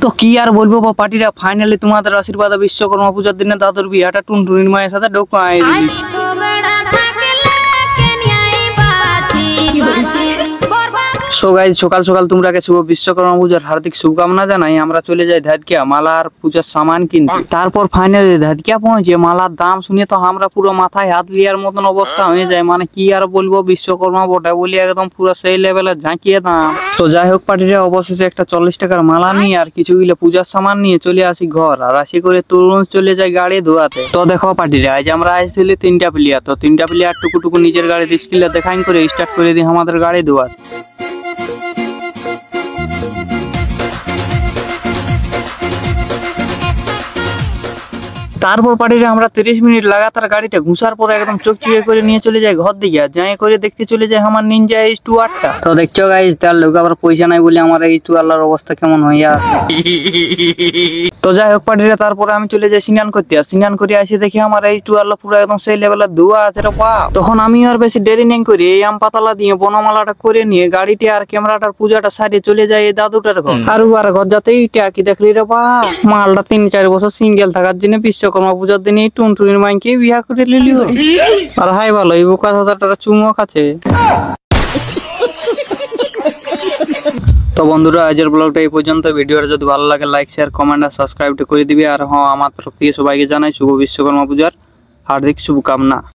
তো কি আর বলবো পার্টিরা, ফাইনালি তোমাদের আশীর্বাদে বিশ্বকর্মা পূজার দিনে দাদুর বিয়াটা টুনটুনির মায়ের সাথে ঢোকাই দিলি। সো গাইস, সকাল সকাল তোমরাকে শুভ বিশ্বকর্মা পূজার হার্দিক শুভকামনা জানাই। আমরা চলে যাই ধাদকিয়া মালার পূজার সামান কিনতে। তারপর ফাইনালি ধাদকিয়া পৌঁছে মালার দাম শুনে তো আমরা পুরো মাথায় হাত লিয়ার মতন অবস্থা হয়ে যায়। মানে কি আর বলবো, বিশ্বকর্মা বটে বলি একদম পুরো সেই লেভেলে ঝাঁকিয়ে দাম। তো যাই হোক পার্টিরা, অবশেষে একটা 40 টাকার মালা নিয়ে আর কিছু গুলো পূজার সামান নিয়ে চলে আসি ঘর। আর আসি করে তরুণ চলে যায় গাড়ি ধোয়াতে। তো দেখো পার্টিরা, আজ আমরা আসছিলি 3টা প্লেয়ার। তো 3টা প্লেয়ার টুকু নিজের গাড়িতে স্কিল দেখাইন করে স্টার্ট করে দিই আমাদের গাড়ি ধোয়াতে। তারপর পার্টিরা আমরা 30 মিনিট লাগাতার গাড়িটা ঘুষার পর একদম চকচকে করে নিয়ে চলে যায় ঘর দিকে। যাই করে দেখতে চলে যায় আমার নিনজা H2R টা। তো দেখছো গাইস, তার লোক আবার পয়সা নাই বলে আমার H2R অবস্থা কেমন হইয়া আছে। তো যাই হোক পার্টিরা, তারপরে আমি চলে যাই স্নান করতে। আর স্নান করে আসি দেখি আমার H2R পুরো একদম সেই লেভেলের ধোয়া আছে রে বাপ। তখন আমি আর বেশি দেরি নেই করে এই আম পাতালা দিয়ে বনমালাটা করে নিয়ে গাড়িটি আর ক্যামেরাটার পূজাটা সারিয়ে চলে যায় এই দাদুটার ঘর। আর ঘর যাতে এইটা কি দেখলি রে বাপ, মালটা 3-4 বছর সিঙ্গেল থাকার জন্য বিশ্বকর্মা পূজার দিনে টুনটুনির মাইকে বিয়া করে লিলি। আর হাই ভালো এই বোকা দাদাটা চুমক আছে। তো বন্ধুরা, আজকের ব্লগটা এই পর্যন্ত। ভিডিওটা যদি ভালো লাগে লাইক শেয়ার কমেন্ট আর সাবস্ক্রাইব করে দিবে। আর হ্যাঁ, আমার তরফ থেকে সবাইকে জানাই শুভ বিশ্বকর্মা পূজার হার্দিক শুভকামনা।